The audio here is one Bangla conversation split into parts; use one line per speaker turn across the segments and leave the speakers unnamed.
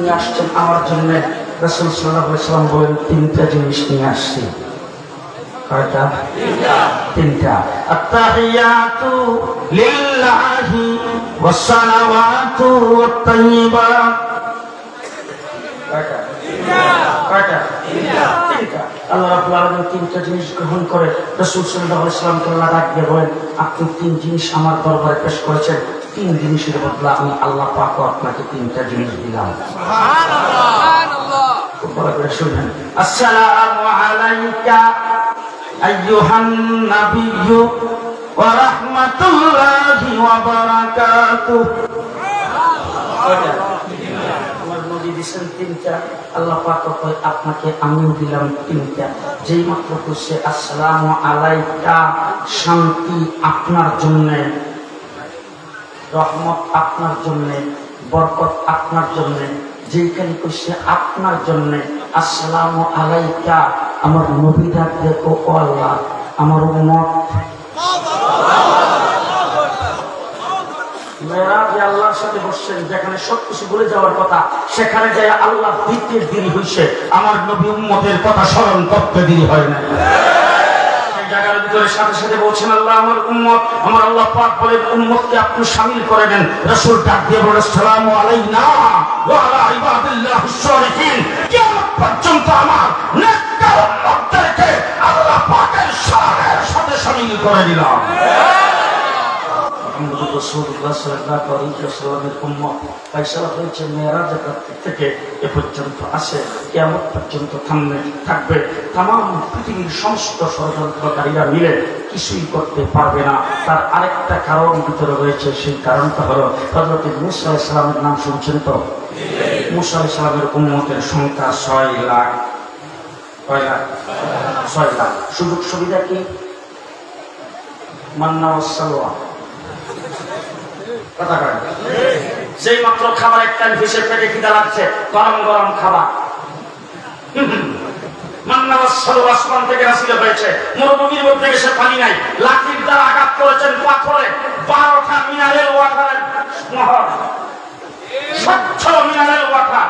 নিয়ে আসছেন আমার জন্য? রাসূল সাল্লাল্লাহু আলাইহি ওয়াসাল্লাম বলেন, তিনটা জিনিস নিয়ে আসছি। কয়টা? তিনটা। আত-তাহিয়াতু লিল্লাহি ওয়াস সালাওয়াতু ওয়াত তাইয়্যিবাত। কয়টা? কয়টা? তিনটা। আল্লাহ রাব্বুল আলামিন তিনটা জিনিস গ্রহণ করে রাসূল সাল্লাল্লাহু আলাইহি ওয়াসাল্লামকে আল্লাহ ডাক দিয়ে বলেন, আপনি তিন জিনিস আমার দরবারে পেশ করেছেন, তিন জিনিসের বদলে আমি আল্লাহ পাক আপনাকে তিনটা জিনিস দিলাম। সুবহানাল্লাহ। খুব ভালো করে শুনেন। আসসালামু আলাইকা আইয়ুহান নাবিয়্যু ওয়া রাহমাতুল্লাহি ওয়া বারাকাতুহু। আমার নবী দিয়েছেন তিনটা, আল্লাহ পাক আপনাকে আমিও দিলাম তিনটা। যেই মাত্র বলছে আসসালামু আলাইকা, শান্তি আপনার জন্য, রহমত আপনার জন্য, বরকত আপনার জন্য, যেখানে কইছে আপনার জন্য আসসালামু আলাইকা, আমার নবী ডাক দেখো, ও আল্লাহ আমার উম্মত মেরাজে আল্লাহর সাথে বসছেন, যেখানে সবকিছু ভুলে যাওয়ার কথা, সেখানে যায় আল্লাহ দিতে দেরি হয়েছে, আমার নবী উম্মতের কথা স্মরণ করতে দেরি হয় না। জায়গার ভিতরে সাথে সাথে বলছেন আল্লাহ আমার উম্মত, আমার আল্লাহ পাক বলেন উম্মতকে আপনি শামিল করে নেন। রাসূল ডাক দিয়ে বলেন আসসালামু আলাইনা ওয়া আলা ইবাদিল্লাহিস সালিহিন। কিয়ামত পর্যন্ত আমার নেককার উম্মতদেরকে আল্লাহ পাকের শানের সাথে শামিল করে দিলাম। রাসূলুল্লাহ সাল্লাল্লাহু আলাইহি ওয়াসাল্লামের উম্মত ফয়সালা হয়েছে মেরাজের রাত থেকে এ পর্যন্ত আসে, কিয়ামত পর্যন্ত থাকবে। তামাম পৃথিবীর সমস্ত ষড়যন্ত্রকারীরা মিলে কিছুই করতে পারবে না। তার আরেকটা কারণ ভিতরে রয়েছে, সেই কারণটা হলো হযরত মূসা আলাইহিস সালামের নাম শুনছেন তো? মূসা আলাইহিস সালামের উম্মতের সংখ্যা 6 লাখ। কয় লাখ? 6 লাখ। সুযোগ সুবিধা কি? মান্না ওয়াস সালওয়া। কথা কয় যেই মাত্র খাবার একটা ভিসের পেটে খিদা লাগছে, গরম গরম খাবার, মান্না ওয়াস সালওয়া আসমান থেকে নাযিল হয়েছে। মরুভূমির মধ্যে গেছে পানি নাই, লাঠির দ্বারা আঘাত করেছেন পাথরে, 12টা মিনারেল ওয়াটারের নহর, স্বচ্ছ মিনারেল ওয়াটার।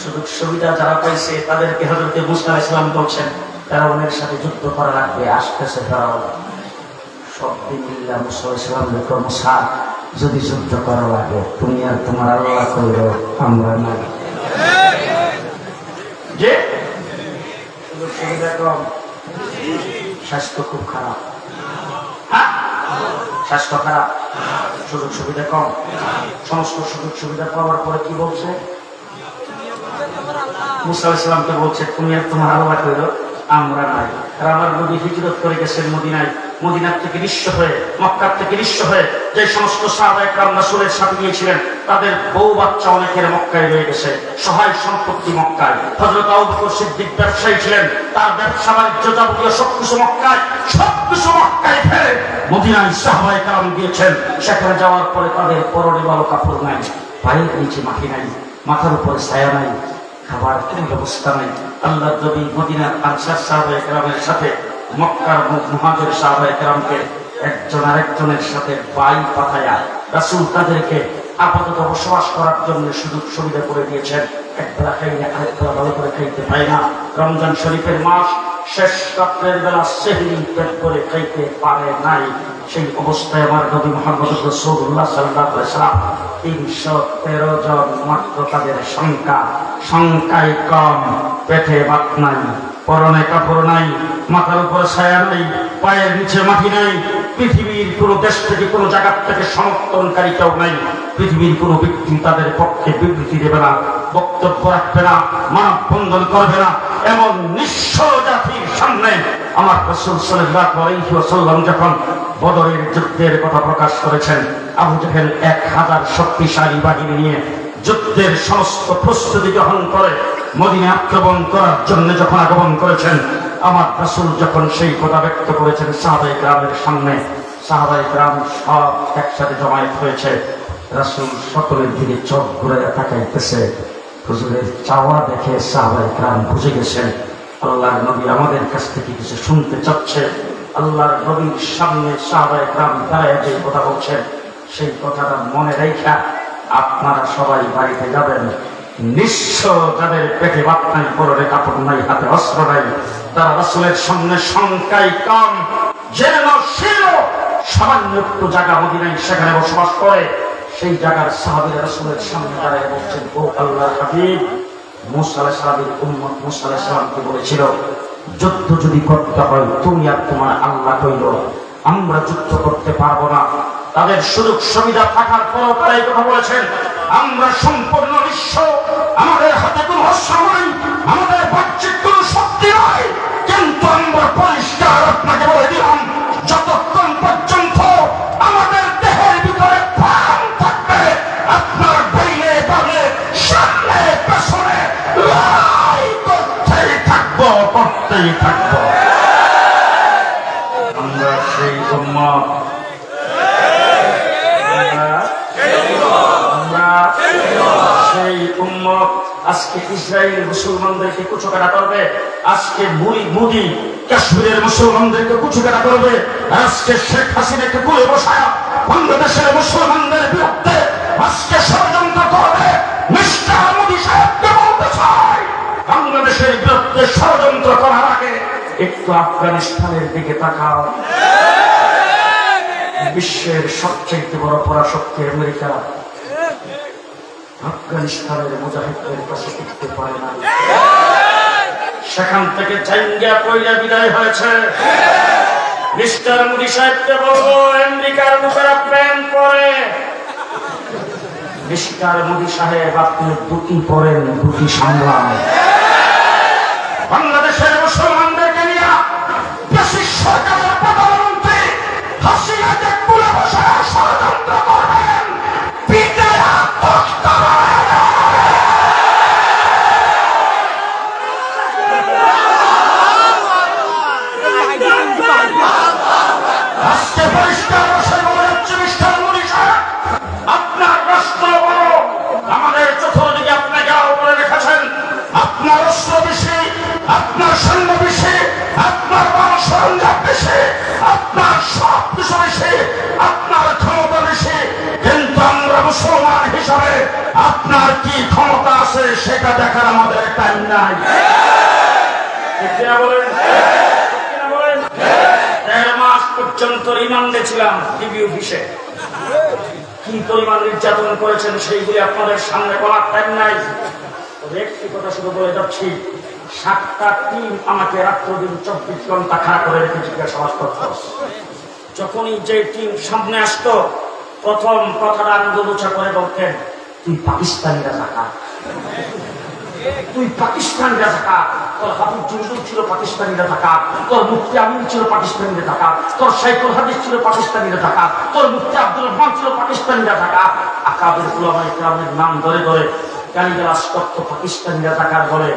সুযোগ সুবিধা যারা পাইছে তাদেরকে হযরত মূসা আলাইহিস সালাম বলছেন তারা ওনার সাথে যুদ্ধ করা লাগবে, আসতেছে তারা সব মিল্লা। মূসা আলাইহিস সালাম দেখো, মূসা যদি যুদ্ধ করা লাগে তুমি আর তোমার আল্লাহ কইরো, আমরা না। যে সুযোগ সুবিধা কম, স্বাস্থ্য খুব খারাপ। স্বাস্থ্য খারাপ, সুযোগ সুবিধা কম। সমস্ত সুযোগ সুবিধা পাওয়ার পরে কি বলছে? মূসা আলাইহিস সালামকে বলছে তুমি আর তোমার আল্লাহ কইরো, আমরা নাই। আর আমার নবী হিজরত করে গেছেন মদিনায়, মদিনার থেকে নিঃস্ব হয়ে, মক্কার থেকে নিঃস্ব হয়ে যে সমস্ত সাহাবায়ে কেরাম রাসূলের সাথে গিয়েছিলেন, তাদের বউ বাচ্চা অনেকের মক্কায় রয়ে গেছে, সহায় সম্পত্তি মক্কায়। হযরত আবু বকর সিদ্দিক ব্যবসায়ী ছিলেন, তার ব্যবসা বাণিজ্য যাবতীয় সবকিছু মক্কায়, সবকিছু মক্কায় ফেলে মদিনায় সাহাবায়ে কেরাম গিয়েছেন। সেখানে যাওয়ার পরে তাদের পরনে ভালো কাপড় নাই, পায়ের নিচে মাটি নাই, মাথার উপরে ছায়া নাই, খাবার কোনো ব্যবস্থা নাই। আল্লাহর নবী মদিনার আনসার সাহাবায়ে কেরামের সাথে মক্কার মুহাজির সাহাবায়ে কেরামকে একজন আরেকজনের সাথে বাই পাঠায়া রাসূল তাদেরকে আপাতত বসবাস করার জন্য সুযোগ সুবিধা করে দিয়েছেন। একবেলা খাইলে আরেকবেলা ভালো করে খাইতে পায় না। রমজান শরীফের মাস, শেষ রাত্রের বেলা সেহরি পেট করে খাইতে পারে নাই। সেই অবস্থায় আমার নবী মুহাম্মদ রাসূলুল্লাহ সাল্লাল্লাহু আলাইহি ওয়াসাল্লাম 313 জন মাত্র তাদের সংখ্যায় কম, পেটে ভাত নাই, পরনে কাপড় নাই, মাথার উপরে ছায়া নাই, পায়ের নিচে মাটি নাই। পৃথিবীর কোন দেশ থেকে কোন জায়গা থেকে সমর্থনকারী কেউ নাই। পৃথিবীর কোন ব্যক্তি তাদের পক্ষে বিবৃতি দেবে না, বক্তব্য রাখবে না, মানববন্ধন করবে না। এমন নিঃস্ব জাতির সামনে আমার রাসূল সাল্লাল্লাহু আলাইহি ওয়াসাল্লাম যখন বদরের যুদ্ধের কথা প্রকাশ করেছেন, আবু জাহেল 1000 শক্তিশালী বাহিনী নিয়ে যুদ্ধের সমস্ত প্রস্তুতি গ্রহণ করে মদিনা আক্রমণ করার জন্য যখন আগমন করেছেন, আমার রাসূল যখন সেই কথা ব্যক্ত করেছেন সাহাবায়ে কেরামের সামনে, সাহাবায়ে কেরাম সব একসাথে জমায়েত হয়েছে। রাসূল সকলের দিকে চোখ ঘুরাইয়া তাকাইতেছে। হুজুরের চাওয়া দেখে সাহাবায়ে কেরাম বুঝে গেছেন আল্লাহর নবী আমাদের কাছ থেকে কিছু শুনতে চাচ্ছে। আল্লাহর নবীর সামনে সাহাবায়ে কেরাম দাঁড়ায় যে কথা বলছেন, সেই কথাটা মনে রাখা আপনারা সবাই বাড়িতে যাবেন। নিঃস্ব যাদের পেটে ভাত নাই, পরনে কাপড় নাই, হাতে অস্ত্র নাই, তারা রাসূলের সামনে সংখ্যায় কম, যেন ছিল সামান্য একটু জায়গা মদিনায় সেখানে বসবাস করে। সেই জায়গার সাহাবীরা রাসূলের সামনে দাঁড়িয়ে বলছেন, ও আল্লাহর হাবিব, মুসা আলাইহিস সালামের উম্মত মুসা আলাইহিস সালামকে বলেছিল, যুদ্ধ যদি করতে হয় তুমি আর তোমার আল্লাহ কইল, আমরা যুদ্ধ করতে পারবো না। তাদের সুযোগ সুবিধা থাকার পরও তারা এই কথা বলেছেন, আমরা সম্পূর্ণ নিঃস্ব, আমাদের হাতে কোনো অস্ত্র নাই, আমাদের বাহ্যিক কোনো শক্তি নাই, কিন্তু আমরা পরিষ্কার আপনাকে বলে দিলাম, যতক্ষণ পর্যন্ত আমাদের দেহের ভিতরে প্রাণ থাকবে, আপনার বাইরে বাইরে সামনে পেছনে লড়াই করতেই থাকবো, করতেই থাকবো। আমরা সেই উম্মত, সেই উম্মত। আজকে ইসরায়েল মুসলমানদেরকে কুচকাটা করবে, আজকে মোদি কাশ্মীরের মুসলমানদেরকে কুচকাটা করবে, আজকে শেখ হাসিনাকে তুলে বসায় বাংলাদেশের মুসলমানদের বিরুদ্ধে আজকে ষড়যন্ত্র করবে। মিস্টার মোদি সাহেবকে বলতে চাই, বাংলাদেশের বিরুদ্ধে ষড়যন্ত্র করার আগে একটু আফগানিস্তানের দিকে তাকাও। বিশ্বের সবচেয়ে বড় পরাশক্তি আমেরিকা আফগানিস্তানের মুজাহিদদের কাছে টিকতে পারে না, সেখান থেকে চাইঙ্গা কইরা বিদায় হয়েছে। মিস্টার মোদি সাহেবকে বলবো, আমেরিকার লোকেরা প্রেম করে। মিস্টার মোদি সাহেব, আপনি দুটি পড়েন, দুটি সামলান। বাংলাদেশের মুসলমানদেরকে নিয়ে বেশি সরকারের প্রধানমন্ত্রী হাসিনাকে তুলে বসে ষড়যন্ত্র করবেন, পিটায়া তক্তা আজকে পরিষ্কার ভাষায় বলা যাচ্ছে, মিস্টার মোদি সাহেব, আপনার রাষ্ট্র বড়, আমাদের চতুর্দিকে আপনি গাও করে রেখেছেন, আপনার অস্ত্র বেশি, আপনার সৈন্য বেশি, আপনার মানব সরঞ্জাম বেশি, আপনার সব কিছু বেশি, আপনার ক্ষমতা বেশি, কিন্তু আমরা মুসলমান হিসাবে আপনার কি ক্ষমতা আছে সেটা দেখার আমাদের টাইম নাই। বলেন, বলেন। ১.৫ মাস পর্যন্ত রিমান্ডে ছিলাম ডিবি অফিসে, কি পরিমাণ নির্যাতন করেছেন সেইগুলি আপনাদের সামনে বলার টাইম নাই। একটি কথা শুধু বলে যাচ্ছি, 7টা টিম আমাকে রাত্র দিন 24 ঘন্টা খাড়া করে রেখে জিজ্ঞাসাবাদ করত। যখনই যে টিম সামনে আসতো, প্রথম কথাটা আঙ্গুলুচা করে বলতেন, তুই পাকিস্তানিরা থাকা, তুই পাকিস্তানিরা থাকা, তোর হাফিজ জুজুর ছিল পাকিস্তানিরা থাকা, তোর মুফতি আমিন ছিল পাকিস্তানিরা থাকা, তোর শাইখুল হাদিস ছিল পাকিস্তানিরা থাকা, তোর মুফতি আব্দুল রহমান ছিল পাকিস্তানিরা থাকা। আকাবের উলামায়ে কেরামের নাম ধরে ধরে গালিগালাজ করত পাকিস্তানিরা থাকার বলে।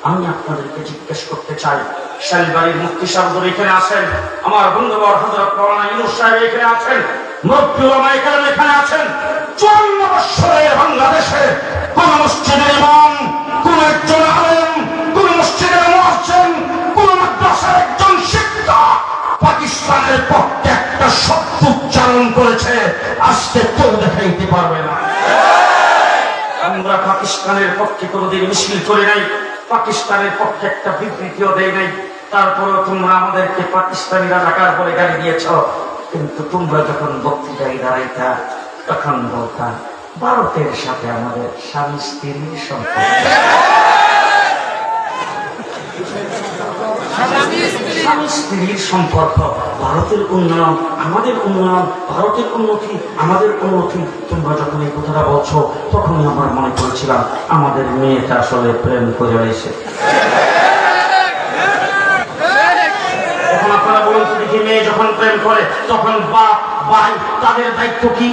আমি আপনাদেরকে জিজ্ঞেস করতে চাই, শালবাড়ির মুফতি সাহেব এখানে আছেন, আমার বন্ধুবর হযরত মাওলানা ইউনূস সাহেব এখানে আছেন, মুফতি উলামায়ে কেরাম এখানে আছেন। 54 বছরের বাংলাদেশে কোন মসজিদের ইমাম, কোন একজন আলেম, কোন মসজিদের মুয়াজ্জিন, কোন মাদ্রাসার একজন শিক্ষক পাকিস্তানের পক্ষে একটা শব্দ উচ্চারণ করেছে আজকে কেউ দেখাইতে পারবে না। আমরা পাকিস্তানের পক্ষে কোনোদিন মিছিল করি নাই, পাকিস্তানের পক্ষে একটা বিবৃতিও দেয় নাই, তারপরেও তোমরা আমাদেরকে পাকিস্তানিরা ঢাকার পরে গালি দিয়েছ। কিন্তু তোমরা যখন বক্তৃতায় দাঁড়াইতা তখন বলতা ভারতের সাথে আমাদের স্বামী স্ত্রীর সম্পর্ক, স্বামী স্ত্রীর সম্পর্ক, ভারতের উন্নয়ন আমাদের উন্নয়ন, ভারতের উন্নতি আমাদের উন্নতি। তোমরা যখন এই কথাটা বলছো তখনই আমার মনে করেছিলাম আমাদের মেয়েটা আসলে প্রেম করে রয়েছে। এখন আপনারা বলুন তো দেখি, মেয়ে যখন প্রেম করে তখন বাপ ভাই তাদের দায়িত্ব কি?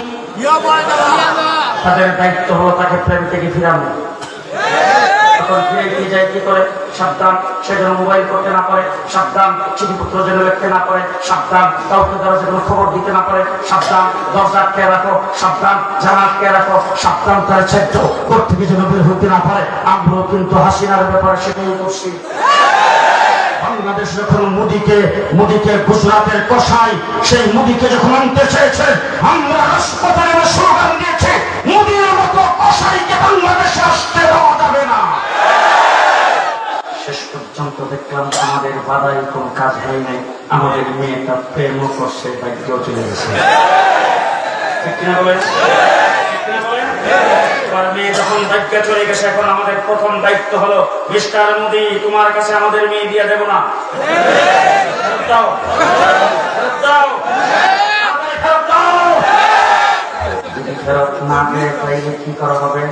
তাদের দায়িত্ব হলো তাকে প্রেম থেকে ফিরানো। তখন ফিরে যায় কি করে? সাবধান, সে যেন মোবাইল করতে না পারে, সাবধান চিঠিপত্র যেন লিখতে না পারে, সাবধান কাউকে দ্বারা যেন খবর দিতে না পারে, সাবধান দরজা আটকে রাখো, সাবধান জানা আটকে রাখো, সাবধান তার ছেদ্র কোর্ট থেকে যেন বের হতে না পারে। আমরাও কিন্তু হাসিনার ব্যাপারে সেটাই করছি। বাংলাদেশ যখন মোদিকে গুজরাটের কসাই, সেই মোদিকে যখন আনতে চেয়েছে, আমরা হাসপাতালে স্লোগান দিয়েছি, মোদির বাধাই কোন কাজ হয় নাই, আমাদের মেয়েটা প্রেমও করছে, ভাগ্যও চলে গেছে। ঠিক কিনা বলেন? মেয়ে যখন ভাগ্য চলে গেছে, এখন আমাদের প্রথম দায়িত্ব হলো, মিস্টার মোদি তোমার কাছে আমাদের মেয়ে দিয়ে দেব না, যদি ফেরত না দেয় তাইলে কি করা হবে?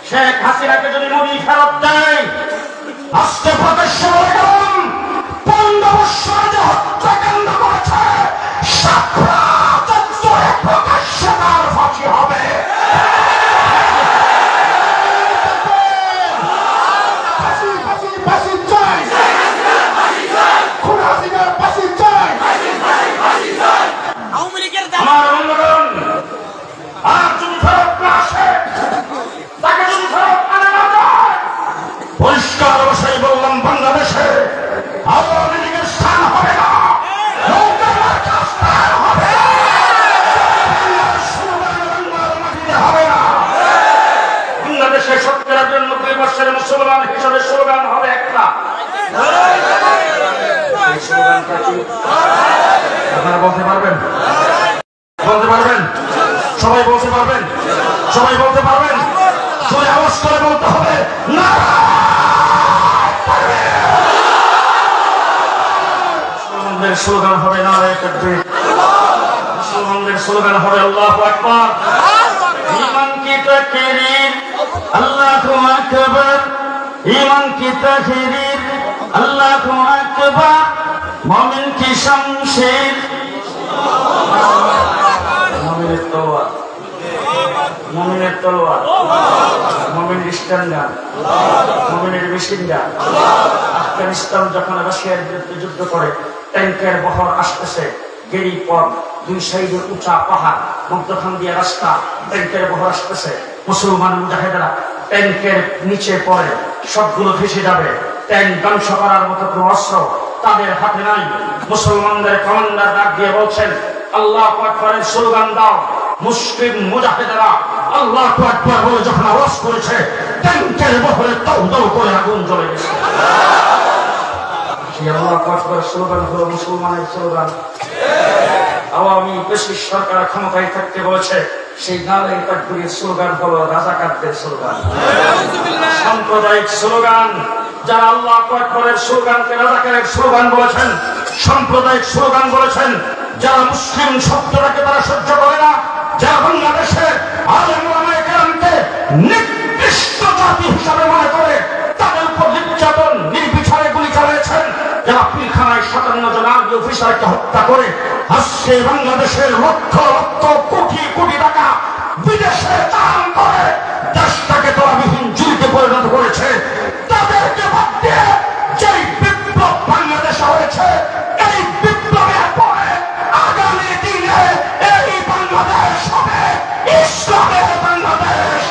শেখ হাসিনাকে যদি মোদি ফেরত দেয়, আজকে প্রকাশ্য 15 বছর যে হত্যাকাণ্ড করেছে, প্রকাশ্যে তার ফাঁসি হবে। আমার বন্ধুগণ, আর যদি ফেরত না আসে, তাকে যদি ফেরত আনা না যায়, পরিষ্কার অবশ্যই বললাম, বাংলাদেশে আওয়ামী লীগের স্থান হবে না, হবে না। বাংলাদেশে 70-90 বছরের মুসলমান হিসাবে স্লোগান হবে একটা। আপনারা বলতে পারবেন? বলতে পারবেন? সবাই বলতে পারবেন? সবাই বলতে পারবেন? জোরে আওয়াজ করে বলতে হবে, না। মুসলমানদের স্লোগান হবে নারায়ে তাকবীর, মুসলমানদের স্লোগান হবে আল্লাহু আকবার। ঈমান কি তাকবীর, আল্লাহু আকবার, ঈমান কি তাকবীর, আল্লাহু আকবার, মুমিন কি শামশির, মুমিনের তলোয়ার, মুমিনের তলোয়ার, মুমিনের স্ট্যান্ডার্ড, মুমিনের মেশিন গান। আফগানিস্তান যখন রাশিয়ার বিরুদ্ধে যুদ্ধ করে, ট্যাঙ্কের বহর আসতেছে, গেরিপথ, 2 সাইডে উঁচা পাহাড়, মধ্যখান দিয়ে রাস্তা, ট্যাঙ্কের বহর আসতেছে, মুসলমান মুজাহিদরা ট্যাঙ্কের নিচে পড়ে, সবগুলো ভেসে যাবে। ট্যাঙ্ক ধ্বংস করার মতো কোনো অস্ত্র তাদের হাতে নাই। মুসলমানদের কমান্ডার ডাক দিয়ে বলছেন, আল্লাহু আকবারের স্লোগান দাও। মুসলিম মুজাহিদরা আল্লাহু আকবার বলে যখন আওয়াজ করেছে, ট্যাঙ্কের বহরে দাউ দাউ করে আগুন জ্বলে গেছে। সেই আল্লাহু আকবারের স্লোগান হলো মুসলমানের স্লোগান। আওয়ামী ব্রিটিশ সরকার ক্ষমতায় থাকতে বলেছে, সেই নারায়ে তাকবীরের স্লোগান হলো রাজাকারদের স্লোগান, সাম্প্রদায়িক স্লোগান। যারা আল্লাহু আকবারের স্লোগানকে রাজাকারের স্লোগান বলেছেন, সাম্প্রদায়িক স্লোগান বলেছেন, যারা মুসলিম শব্দটাকে তারা সহ্য করে না, যারা বাংলাদেশের আলেম ওলামায়ে কেরামকে নিকৃষ্ট জাতি হিসাবে মনে করে তাদের উপর নির্যাতন নির্বিচারে গুলি চালিয়েছেন, যারা পিলখানায় 57 জন আর্মি অফিসারকে হত্যা করে আজকে বাংলাদেশের লক্ষ লক্ষ কোটি কোটি টাকা বিদেশে দান করে দেশটাকে তলাবিহীন জুড়িতে পরিণত করেছে, তাদেরকে বাদ দিয়ে যে বিপ্লব বাংলাদেশে হয়েছে, এই বিপ্লবের পরে আগামী দিনে এই বাংলাদেশ হবে ইসলামের বাংলাদেশ।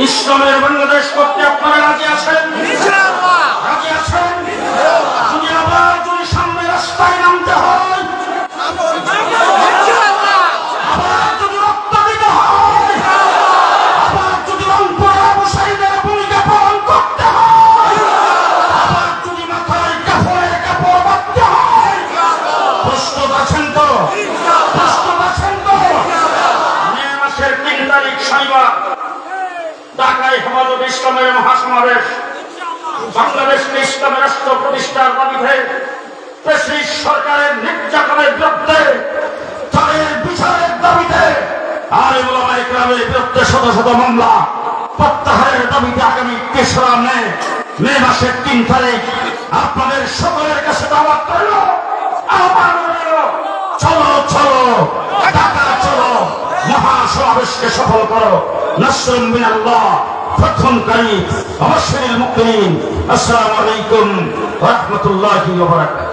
ইসলামের বাংলাদেশ করতে আপনারা রাজি আছেন? রাজি আছেন? যদি আবার যদি সামনে রাস্তায় নামতে হয়, আবার যদি রক্ত দিতে হয়, আবার যদি রংপুর আবুসাইদের ভূমিকা পালন করতে হয়, আবার যদি মাথায় কাপড়ের কাপড় বাঁধতে হয়, প্রস্তুত আছেন তো? প্রস্তুত আছেন তো? মে মাসের 3 তারিখ শনিবার ঢাকায় হেফাজত ইসলামের মহাসমাবেশ। বাংলাদেশকে ইসলামের রাষ্ট্র প্রতিষ্ঠার দাবিতে ব্রিটিশ সরকারের নির্যাতনের বিরুদ্ধে, তাদের বিচারের দাবিতে, আলেম ওলামায়ে কেরামের বিরুদ্ধে শত শত মামলা প্রত্যাহারের দাবিতে আগামী 3রা মে মাসের 3 তারিখ আপনাদের সকলের কাছে দাওয়াত রইল, আহ্বান রইল, চলো চলো ঢাকা চলো, মহাসমাবেশকে সফল করো। নাসরুম মিনাল্লাহ, ফাতহুন কারীব, ওয়া বাশশিরিল মুমিনিন। আসসালামু আলাইকুম ওয়া রাহমাতুল্লাহি ওয়া বারাকাতুহু।